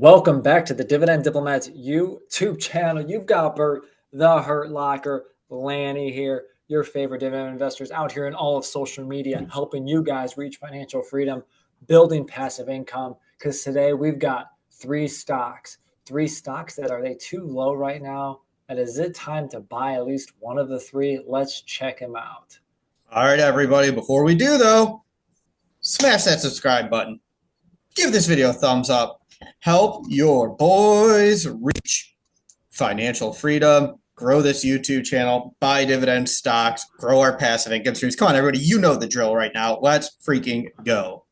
Welcome back to the Dividend Diplomats YouTube channel. You've got Bert, the Hurt Locker, Lanny here, your favorite dividend investors out here in all of social media, helping you guys reach financial freedom, building passive income. Because today we've got three stocks that are they too low right now? And is it time to buy at least one of the three? Let's check them out. All right, everybody. Before we do, though, smash that subscribe button. Give this video a thumbs up. Help your boys reach financial freedom. Grow this YouTube channel. Buy dividend stocks. Grow our passive income streams. Come on, everybody. You know the drill right now. Let's freaking go.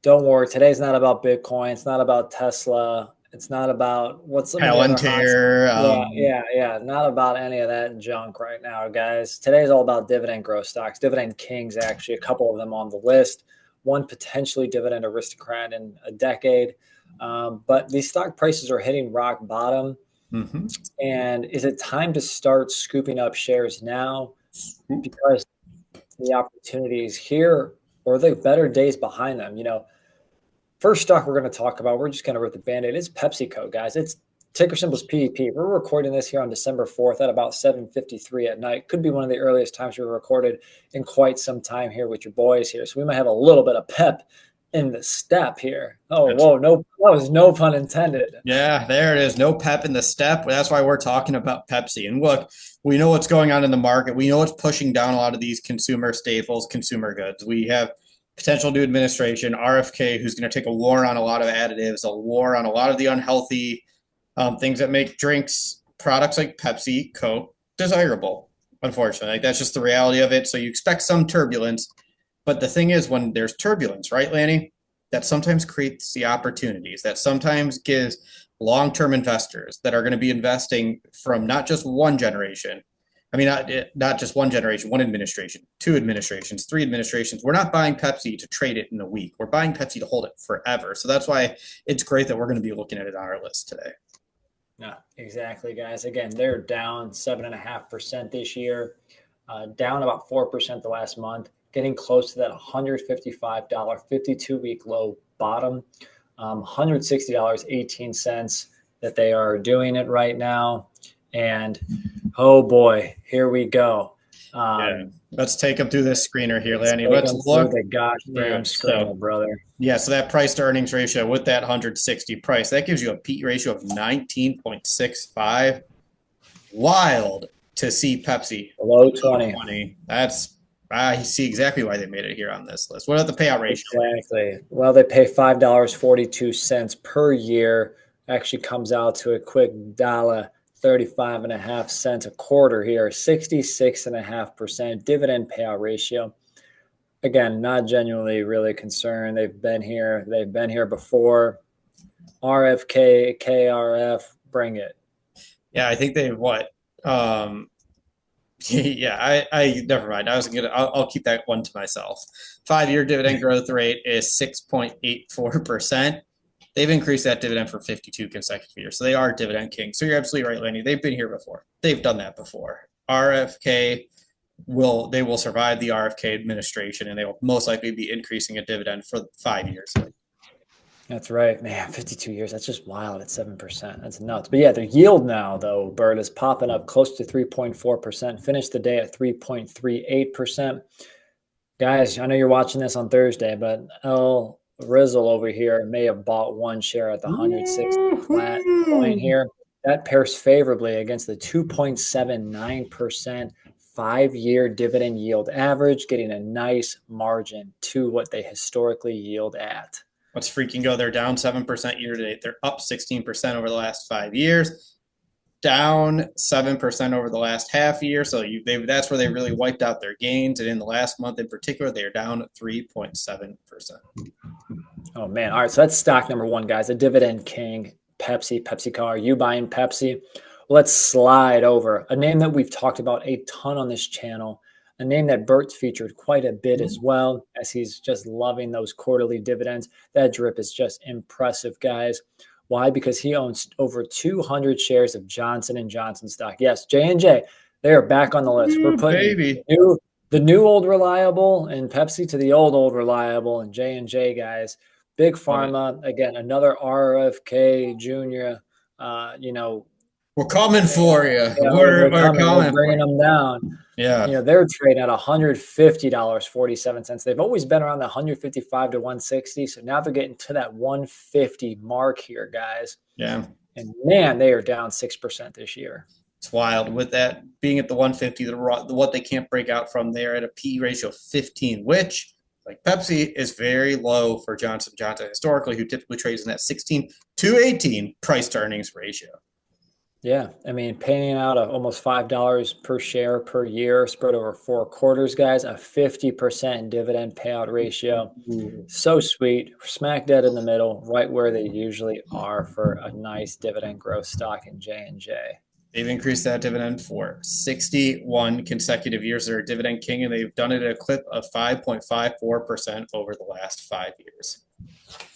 Don't worry. Today's not about Bitcoin. It's not about Tesla. It's not about what's some of the other hot. Yeah. Not about any of that junk right now, guys. Today's all about dividend growth stocks, dividend kings, actually, a couple of them on the list. One potentially dividend aristocrat in a decade. But these stock prices are hitting rock bottom. And is it time to start scooping up shares now? Because the opportunity is here, or the better days behind them. First stock we're going to talk about, we're just going to rip the Band-Aid, is PepsiCo, guys. It's ticker symbol's PEP. We're recording this here on December 4th at about 7:53 at night. Could be one of the earliest times we recorded in quite some time here with your boys here. So we might have a little bit of pep in the step here. Oh, whoa, no, that was no pun intended. Yeah, there it is. No pep in the step. That's why we're talking about Pepsi. And look, we know what's going on in the market. We know what's pushing down a lot of these consumer staples, consumer goods. We have potential new administration, RFK, who's going to take a war on a lot of additives, a war on a lot of the unhealthy things that make drinks, products like Pepsi, Coke, desirable, unfortunately. Like, that's just the reality of it. So you expect some turbulence. But the thing is, when there's turbulence, right, Lanny, that sometimes creates the opportunities, that sometimes gives long-term investors that are going to be investing from not just one generation. I mean, not just one generation, one administration, two administrations, three administrations. We're not buying Pepsi to trade it in a week. We're buying Pepsi to hold it forever. So that's why it's great that we're going to be looking at it on our list today. Yeah, exactly, guys. Again, they're down 7.5% this year, down about 4% the last month, getting close to that $155 52-week low bottom, $160.18 that they are doing it right now. And oh boy, here we go. Let's take them through this screener here, Lanny. Let's look. The gosh damn screener, brother. Yeah, so that price to earnings ratio with that 160 price, that gives you a PE ratio of 19.65. Wild to see Pepsi below 20. That's you see exactly why they made it here on this list. What about the payout ratio? Exactly. Well, they pay $5.42 per year. Actually comes out to a quick $1.35.5 a quarter here, 66.5% dividend payout ratio. Again, not genuinely really concerned. They've been here before. RFK, KRF, bring it. Yeah, I think they've what? Yeah, I never mind. I'll keep that one to myself. 5-year dividend growth rate is 6.84%. They've increased that dividend for 52 consecutive years. So they are dividend kings. So you're absolutely right, Lenny. They've been here before. They've done that before. RFK will survive the RFK administration, and they will most likely be increasing a dividend for 5 years. That's right, man. 52 years. That's just wild at 7%. That's nuts. But yeah, their yield now, though, Bert, is popping up close to 3.4%. Finished the day at 3.38%. Guys, I know you're watching this on Thursday, but L Rizzle over here may have bought one share at the 160 flat point here. That pairs favorably against the 2.79% 5-year dividend yield average, getting a nice margin to what they historically yield at. Let's freaking go. They're down 7% year to date. They're up 16% over the last 5 years, down 7% over the last half year. So that's where they really wiped out their gains. And in the last month in particular, they are down 3.7%. Oh, man. All right. So that's stock number one, guys. A dividend king, PepsiCo. Are you buying Pepsi? Let's slide over a name that we've talked about a ton on this channel, a name that Bert's featured quite a bit as well, as he's just loving those quarterly dividends. That drip is just impressive, guys. Why? Because he owns over 200 shares of Johnson Johnson stock. Yes, J&J, they are back on the list. We're putting the new old reliable and Pepsi to the old reliable and J&J, guys. Big Pharma, again, another RFK Jr., we're coming for you. Yeah, we're coming. We're coming. bringing them down. Yeah. They're trading at $150.47. They've always been around the 155 to 160. So now they're getting to that 150 mark here, guys. Yeah. And man, they are down 6% this year. It's wild. With that being at the 150, what they can't break out from there at a P ratio of 15, which, like Pepsi, is very low for Johnson Johnson historically, who typically trades in that 16 to 18 price to earnings ratio. Yeah, I mean, paying out almost $5 per share per year, spread over 4 quarters, guys, a 50% dividend payout ratio. Ooh. So sweet, smack dead in the middle, right where they usually are for a nice dividend growth stock in J&J. They've increased that dividend for 61 consecutive years. They're a dividend king, and they've done it at a clip of 5.54% over the last 5 years.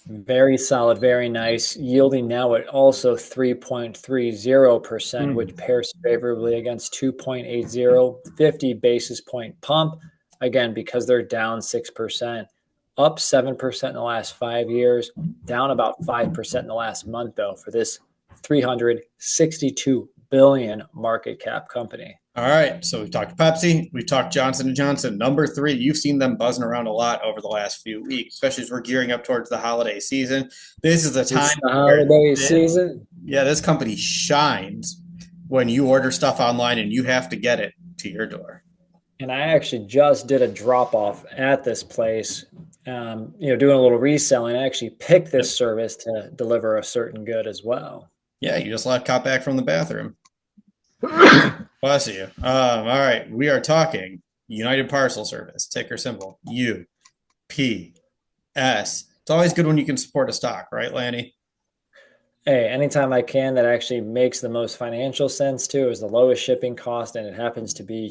Very solid, very nice. Yielding now at also 3.30%, which pairs favorably against 2.80, 50 basis point pump. Again, because they're down 6%, up 7% in the last 5 years, down about 5% in the last month, though, for this $362 billion market cap company. All right, so we've talked Pepsi, we've talked Johnson Johnson. Number 3, you've seen them buzzing around a lot over the last few weeks, especially as we're gearing up towards the holiday season. This is the time. The holiday season. Yeah, this company shines when you order stuff online and you have to get it to your door. And I actually just did a drop off at this place, doing a little reselling. I actually picked this service to deliver a certain good as well. Yeah, you just got back from the bathroom. Bless you. All right, we are talking United Parcel Service, ticker symbol UPS. It's always good when you can support a stock, right, Lanny? Hey, anytime I can, that actually makes the most financial sense too, is the lowest shipping cost, and it happens to be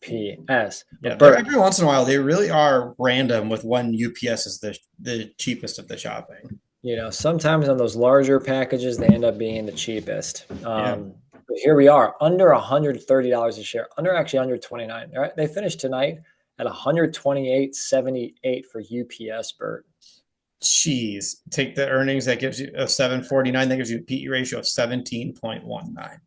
UPS. Yeah, every once in a while, they really are random with when UPS is the cheapest of the shopping. Sometimes on those larger packages, they end up being the cheapest. But here we are, under $130 a share, under $129. All right, they finished tonight at $128.78 for UPS, Bert. Jeez, take the earnings, that gives you a 749. That gives you a PE ratio of 17.19.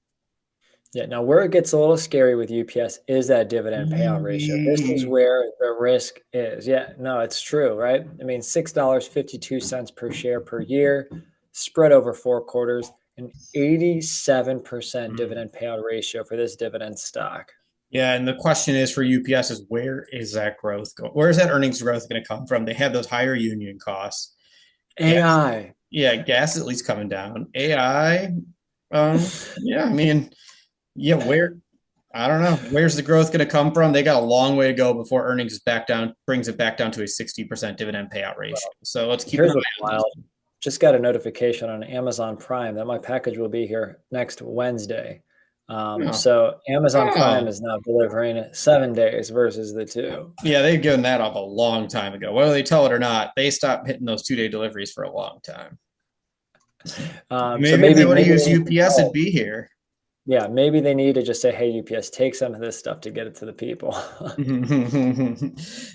Yeah, now where it gets a little scary with UPS is that dividend payout ratio. This is where the risk is. Yeah, no, it's true, right? I mean, $6.52 per share per year, spread over 4 quarters, an 87% dividend payout ratio for this dividend stock. Yeah, and the question is for UPS is where is that growth going? Where is that earnings growth going to come from? They have those higher union costs. AI. Gas at least coming down. AI, yeah, I mean, where, I don't know. Where's the growth going to come from? They got a long way to go before earnings brings it back down to a 60% dividend payout ratio. So let's keep an eye on this. Just got a notification on Amazon Prime that my package will be here next Wednesday. So Amazon Prime is now delivering 7 days versus the 2. Yeah, they've given that up a long time ago. Whether they tell it or not, they stopped hitting those 2-day deliveries for a long time. Maybe they would have used UPS and be here. Yeah, maybe they need to just say, hey, UPS, take some of this stuff to get it to the people.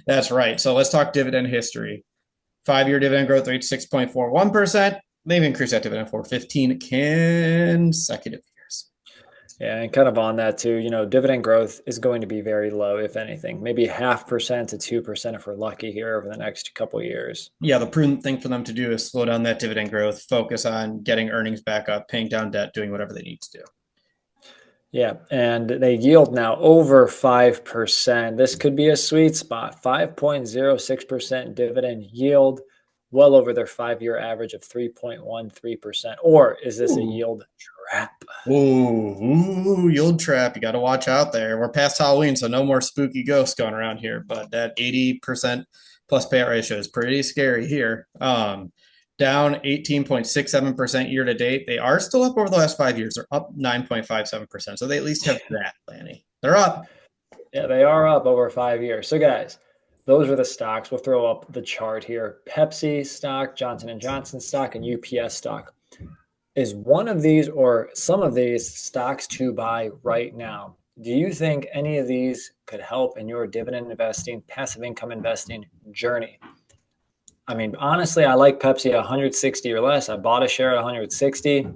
That's right. So let's talk dividend history. 5-year dividend growth rate, 6.41%. They've increased that dividend for 15 consecutive years. Yeah, and kind of on that too, dividend growth is going to be very low, if anything, maybe 0.5% to 2% if we're lucky here over the next couple of years. Yeah, the prudent thing for them to do is slow down that dividend growth, focus on getting earnings back up, paying down debt, doing whatever they need to do. Yeah, and they yield now over 5%. This could be a sweet spot. 5.06% dividend yield, well over their 5-year average of 3.13%. Or is this a yield trap? Ooh, yield trap. You got to watch out there. We're past Halloween, so no more spooky ghosts going around here. But that 80% plus payout ratio is pretty scary here. Down 18.67% year to date. They are still up over the last 5 years. They're up 9.57%. So they at least have that, Lanny. They're up. Yeah, they are up over 5 years. So guys, those are the stocks. We'll throw up the chart here. Pepsi stock, Johnson Johnson stock, and UPS stock. Is one of these or some of these stocks to buy right now? Do you think any of these could help in your dividend investing, passive income investing journey? I mean, honestly, I like Pepsi at 160 or less. I bought a share at 160.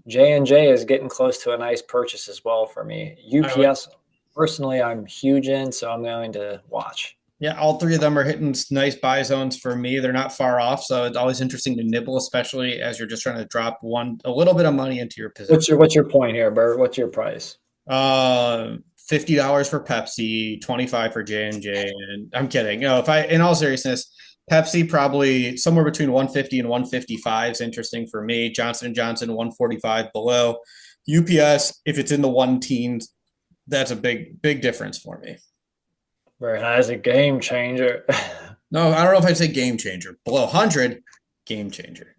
J&J is getting close to a nice purchase as well for me. UPS, personally, I'm huge in, so I'm going to watch. Yeah, all three of them are hitting nice buy zones for me. They're not far off, so it's always interesting to nibble, especially as you're just trying to drop a little bit of money into your position. What's your point here, Bert? What's your price? $50 for Pepsi, 25 for J&J, and I'm kidding. If I, in all seriousness, Pepsi probably somewhere between 150 and 155 is interesting for me. Johnson Johnson 145 below. UPS, if it's in the one teens, that's a big difference for me. Very nice, a game changer. No, I don't know if I'd say game changer. Below 100, game changer.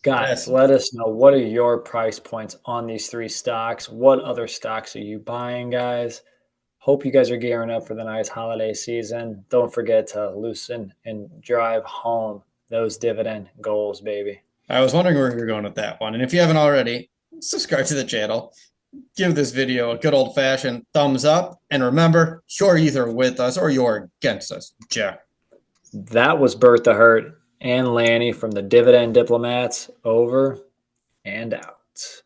Guys, let us know, what are your price points on these three stocks? What other stocks are you buying, guys? Hope you guys are gearing up for the nice holiday season. Don't forget to loosen and drive home those dividend goals, baby. I was wondering where you're going with that one. And if you haven't already, subscribe to the channel. Give this video a good old-fashioned thumbs up. And remember, you're either with us or you're against us. Jack. That was Bert the Hurt and Lanny from the Dividend Diplomats. Over and out.